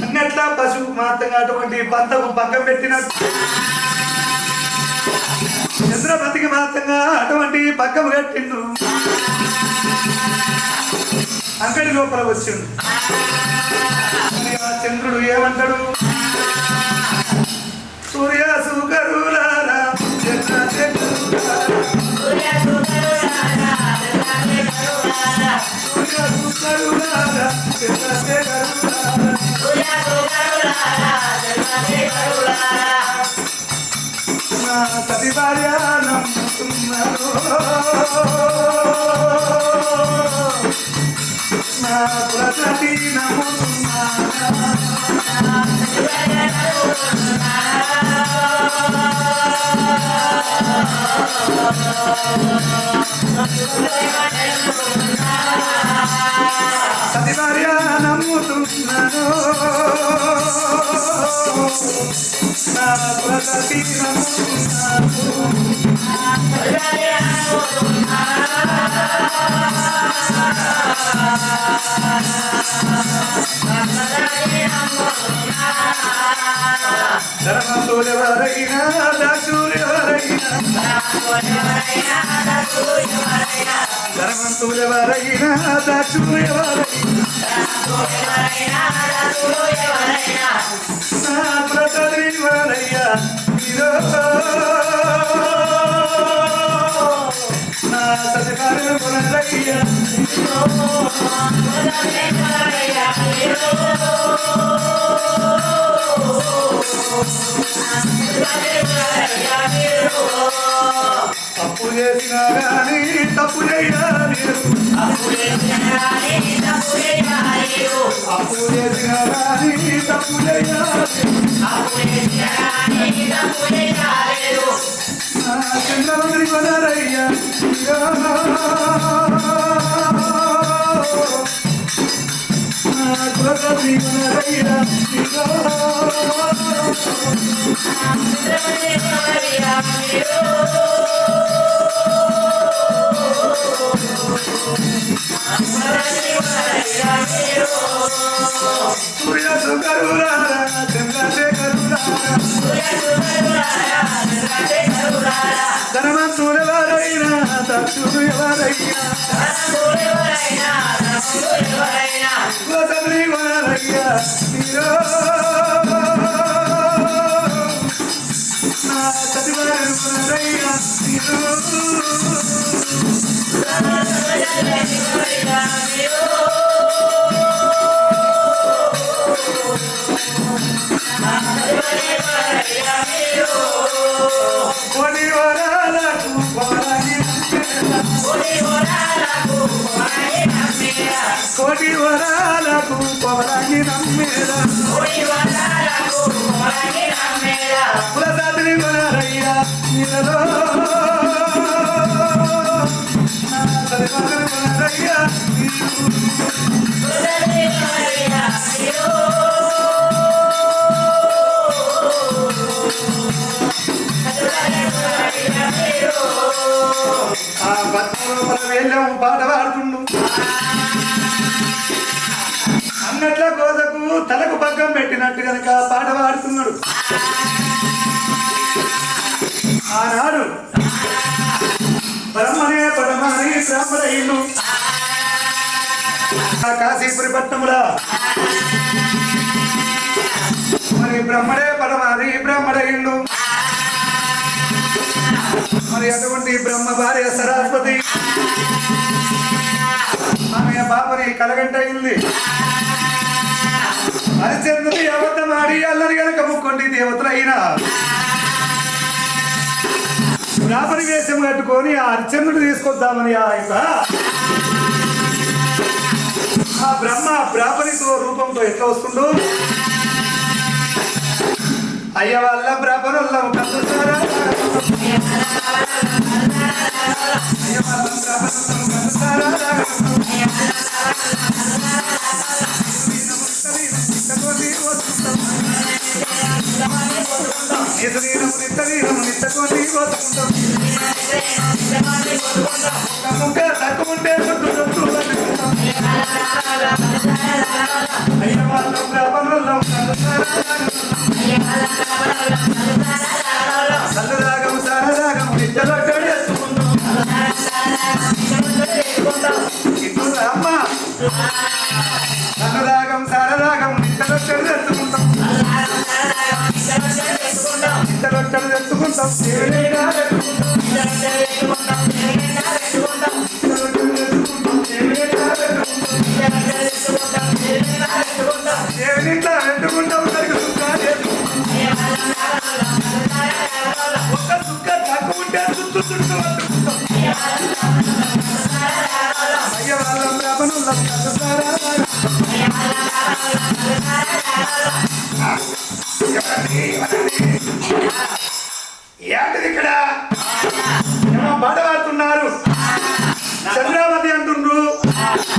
అన్నట్లా పశువు మాత్రంగా అటువంటి పంతకు పక్కం పెట్టినట్టు చంద్రపతికి మాత్రంగా అటువంటి పక్కం పెట్టిండు. అంగడి లోపల వచ్చిండు. ఆ చంద్రుడు ఏమంటాడు? సూర్య సుకరులారా సతి భార్య నమ్ముతున్నారు. నా ప్రతి నమ్ముతున్నారు. సతి భార్య నమ్ముతున్నాను. నా ప్రతి ధర్మంతులెవరైనా దాక్షులెవరైనా ధర్మంతులెవరైనా దాక్షులెవరైనా నా ప్రతదివరయ్యా నా సతికారులు కొనరయ్యా తప్పు చేసినా కానీ తప్పు చేయాలి. అప్పు చేసినా కానీ తప్పు చేయాలి. చంద్రమంత్రి కొనరయ్యా కులకర్ణి కొనరయ్యా సూర్య సుకరులారా చంద్రశేఖరులారా ధనవంతుడు ఎవరయ్యా కులసభని కొనరయ్యా మీరు నా సతివారు కొనరయ్యా మీరు కోటి వరాలకు పవరాని కోటి వరాలకు పవరాని నమ్మేరా కులసాతిని కొనరయ్యా నీలలో నా సతివారు కొనరయ్యా ఆ పద్మూల వేళ్ళం పాట పాడుతుండు అన్నట్ల కోదకు తలకు పగ్గం పెట్టినట్టు కనుక పాట పాడుతున్నాడు ఆనాడు బ్రహ్మనే పడమని బ్రహ్మరైలు కాశీపురి పట్టణములా మరి బ్రహ్మడే పడమని బ్రహ్మడైండు మరి అటువంటి బ్రహ్మ భార్య సరస్వతి ఆమె పాపని కలగంటయింది హరిచంద్రుని అబద్ధమాడి అల్లరి గనక ముక్కొండి దేవతలు అయినా బ్రాహ్మణి వేషం కట్టుకొని ఆ హరిచంద్రుడు తీసుకొద్దామని ఆ బ్రహ్మ బ్రాహ్మణితో రూపంతో ఎట్లా వస్తుందో అయ్య వాళ్ళ బ్రాహ్మణుల్లో కలుస్తారా తక్కువంటే అయ్య వాళ్ళ బ్రాహ్మణుల్లో సల్లరాగం సారరాగం నిత్యలో అమ్మ సల్లరాగం సారరాగం నిత్యలో తెచ్చుకుంటాం నిత్యలో తెచ్చుకుంటాం దేవునిట్లా పెట్టుకుంటాం ఒక్క సుక్క తక్కువ చుట్టూ చుట్టూ పట్టుకుంటాం అయ్య వాళ్ళం బ్రాహ్మణులం ఏంటిది ఇక్కడ ఏమో పాట పాడుతున్నారు చంద్రావతి అంటుండ్రు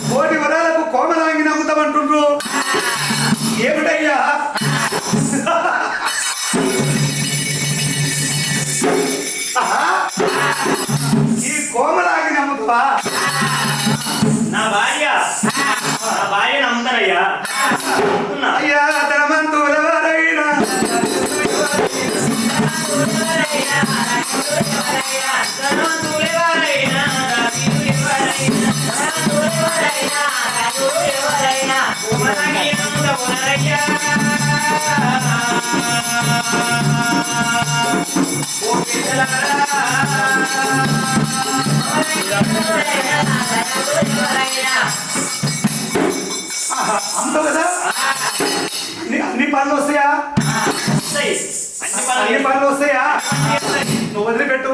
కోటి వరాలకు కోమలాంగి నమ్ముతామంటుండ్రు ఏమిటయ్యా ఈ కోమలాంగి నమ్ముతావా నా భార్య నమ్ముతానయ్యా అయ్యా ధనవంతులెవరైనా అంటావు కదా అన్ని పనులు వస్తాయా అన్ని పనులు వస్తాయా నువ్వు వదిలిపెట్టు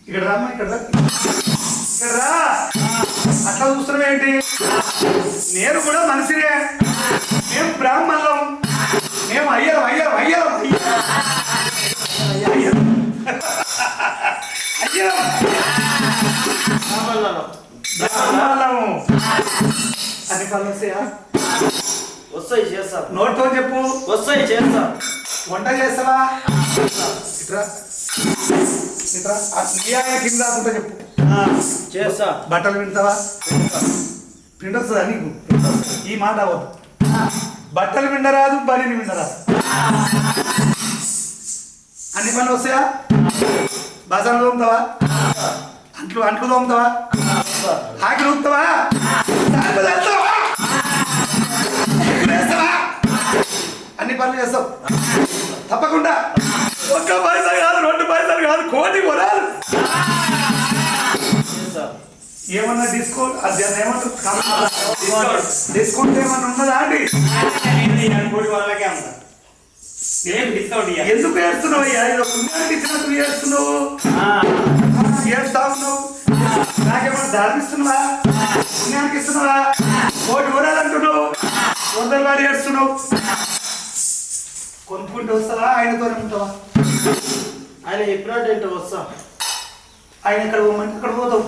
ఇక్కడ రామ్మా ఇక్కడ రా అట్లా చూస్తున్నాం ఏంటి నేను కూడా మనిషినే మేము బ్రాహ్మణులం మేము అయ్యరం అయ్యరం అయ్యరం అయ్యరం అయ్యరం బ్రాహ్మణులము అన్ని పనులు వస్తాయా వస్తాయి చేస్తా నోట్తో చెప్పు వస్తాయి చేస్తా వంట చేస్తావా ఇట్రా ఇట్రా కింద రాకుండా చెప్పు చేస్తా బట్టలు వింటావా పిండొస్తుందా నీకు ఈ మాట అవ్వదు బట్టలు విండరాదు బలిని విండరాదు అన్ని పనులు వస్తాయా బజార్లో ఉంటావా ఇట్లు అంట్లు తోముతావా ఆకిలు ఊపుతావా అన్ని పనులు చేస్తావు తప్పకుండా ఒక్క పైసా కాదు 2 పైసలు కాదు కోటి కొనాలి ఏమన్నా డిస్కౌంట్ అది ఏమంటారు డిస్కౌంట్ ఏమన్నా ఉన్నదా అండి కోటి వాళ్ళకే అమ్ముతా ఏం డిస్కౌంట్ ఇయ్య. ఎందుకు ఏడుస్తున్నావు అయ్యా ఇది పుణ్యానికి ఇచ్చినప్పుడు ఏడుస్తున్నావు ఏడుస్తా ఉన్నావు నాకేమన్నా ధారమిస్తున్నావా పుణ్యానికి ఇస్తున్నావా కోటి కొనాలంటున్నావు 100 వాడి ఏడుస్తున్నావు కొనుక్కుంటూ వస్తావా ఆయనతోనే ఉంటావా ఆయన చెప్పినట్టు ఏంటో వస్తా ఆయన ఎక్కడ పోమంటే అక్కడ పోతావు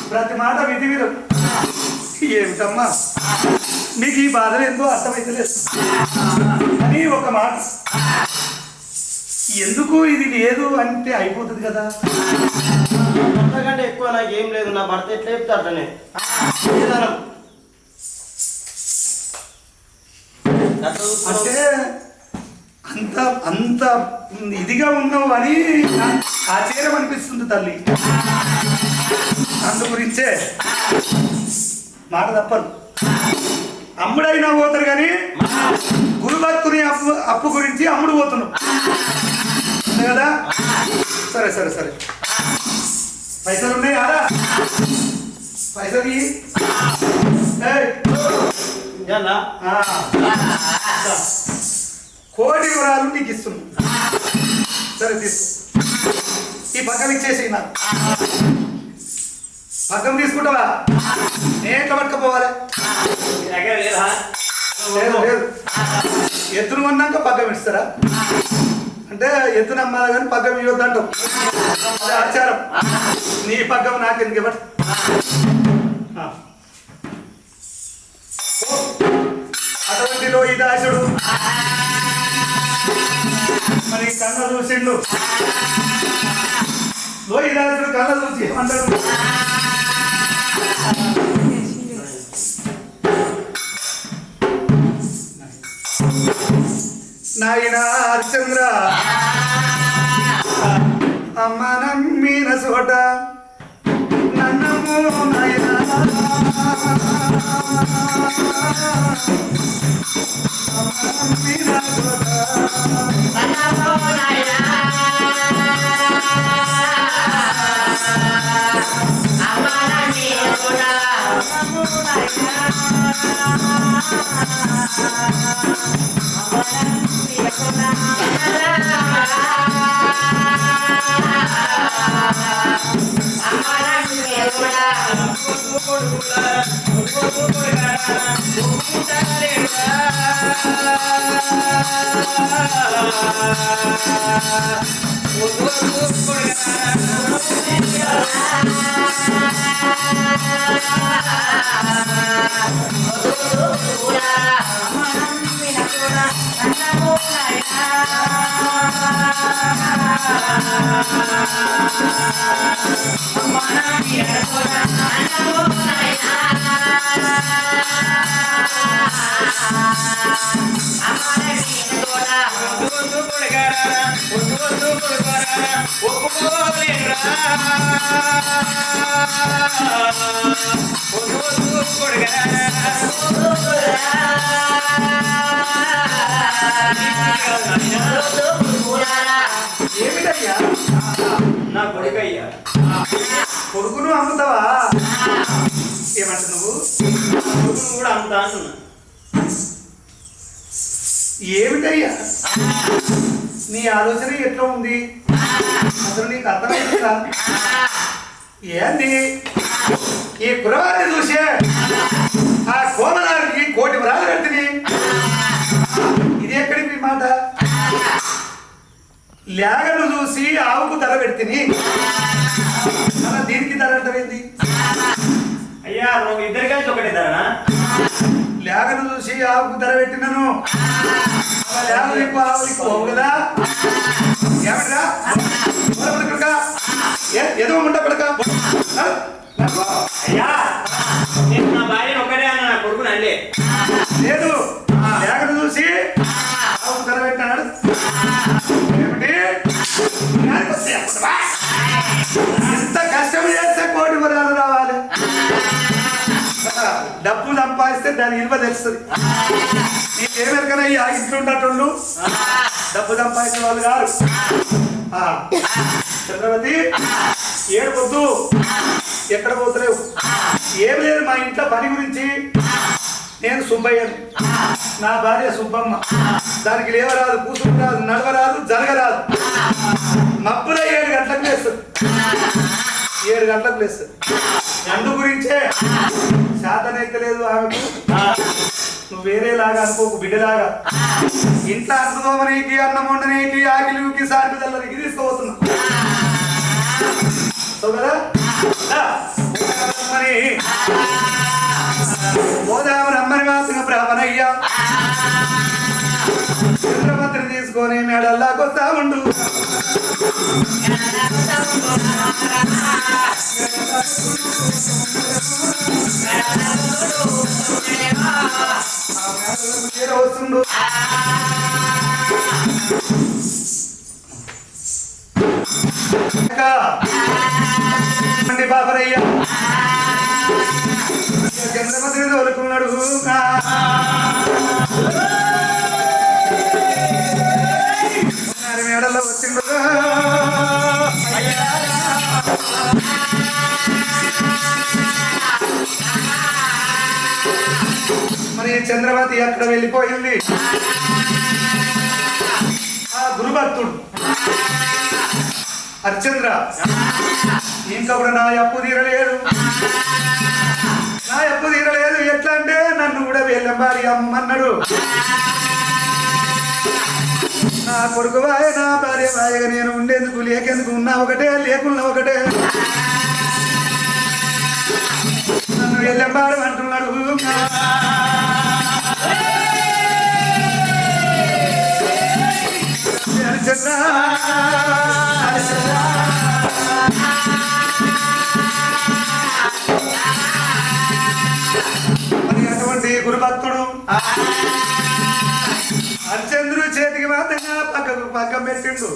ప్రతి మాట విధి వీరం ఏమిటమ్మా మీకు ఈ బాధలు ఎంతో అర్థమైతలేదు అని ఒక మాట ఎందుకు ఇది లేదు అంటే అయిపోతుంది కదా అంతకంటే ఎక్కువ నాకు ఏం లేదు నా భర్త ఎట్లా చెప్తాడనే అంటే అంత అంత ఇదిగా ఉన్నావు అని ఆశ్చర్యం అనిపిస్తుంది తల్లి అందు గురించే మాట తప్పను అమ్ముడైనా పోతారు కానీ గురుభక్తుని అప్పు గురించి అమ్ముడు పోతున్నావు అంతే కదా సరే సరే సరే పైసలు ఉన్నాయి కదా పైసలు ఇయ్యి. ఏయ్. కోటి వివరాలు నీకు ఇస్తున్నా సరే తీసుకో ఈ పక్కన ఇచ్చేసి నాకు పక్కన తీసుకుంటావా నేను ఎట్లా పట్టుకపోవాలి మీ దగ్గర లేదా లేదు లేదు ఎత్తును కొన్నాక పగ్గం ఇస్తారా అంటే ఎత్తున అమ్మాలి కానీ పగ్గం ఇవ్వద్దంటావు అది ఆచారం నీ పగ్గం నాకెందుకు ఇవ్వడు అటువంటి లోహిదాసుడు మరి కళ్ళ చూసిండు లోహిదాసుడు కళ్ళ చూసి అందరూ నాయన హరిచంద్ర అమ్మ నమ్మిన చోట నన్నము నాయన అమ్మ నమ్మిన చోట ఏమిటయ్యా నా కొడుకయ్యా కొడుకును అమ్ముతావా ఏమంట నువ్వు కొడుకును కూడా అమ్ముతా అంటున్నా ఏమిటయ్యా నీ ఆలోచన ఎట్లా ఉంది అసలు నీకు అర్థమైందా ఏంది ఈ కురవారిని చూసే ఆ కోమలారికి కోటి వరాలు కట్టిని ఇది ఎక్కడి మీ మాట లేగను చూసి ఆవుకు ధర పెడితిని అలా దీనికి ధర అంటారేంది అయ్యా ఇద్దరు కలిసి ఒకటి ధరనా లేగను చూసి ఆవుకు ధర పెట్టినను లేగ ఎక్కువ ఆవు ఎక్కువ కదా ఏమిటా ఏదో ఉండ పడక అయ్యా నేను నా భార్యను ఒకటే అన్న నా కొడుకుని అల్లే లేదు లేగను చూసి ఆవుకు ధర పెట్టినాడు ఏమిటి ఎంత కష్టం చేస్తే దాని ఇల్వ తెలుస్తుంది. నీకేమెరకనయ్యా ఇంట్లో ఉండేటోళ్ళు డబ్బు సంపాదించిన వాళ్ళు కాదు. చంద్రవతి ఏడుకొద్దు, ఎక్కడ పోతలేవు, ఏం లేదు. మా ఇంట్లో పని గురించి నేను సుబ్బయ్యను, నా భార్య సుబ్బమ్మ. దానికి లేవరాదు, కూసుకురాదు, నడవరాదు, జరగరాదు. మబ్బులో 7 గంటలకు లేస్తుంది, 7 గంటలకు లేస్తుంది. అందు గురించే శాతనెక్కలేదు ఆమెకు. నువ్వు వేరేలాగా అనుకోకు, బిడ్డలాగా. ఇంట్లో అర్థమనేకి, అన్నం వండనేకి, ఆకిలికి, సార్కి తల్లరికి తీసుకోబోతున్నా కదా. పోదాము రమ్మని మాసిన బ్రాహ్మణయ్యా, చంద్రమంత్రిని తీసుకొని మేడల్లాకొస్తా ఉండు. వస్తుండు. బాబరయ్య చంద్రమంత్రిని తోలుకున్నాడు. మేడల్లో వచ్చిండు. మరి చంద్రవతి అక్కడ వెళ్ళిపోయింది. ఆ గురుభక్తుడు హరిశ్చంద్ర ఇంకా కూడా నా అప్పు తీరలేదు, నా అప్పు తీరలేదు. ఎట్లా అంటే నన్ను కూడా వెళ్ళంబారి అమ్మన్నాడు. నా కొడుకు వాయ, నా భార్య వాయగా నేను ఉండేందుకు, లేకేందుకు, ఉన్నా ఒకటే, లేకున్నా ఒకటే. నన్ను వెళ్ళంబాడు అంటున్నాడు. మరి అటువంటి గురుభక్తుడు హరిశ్చంద్రుడు చేతికి మాత్రంగా పక్కకు పక్కం పెట్టిండు.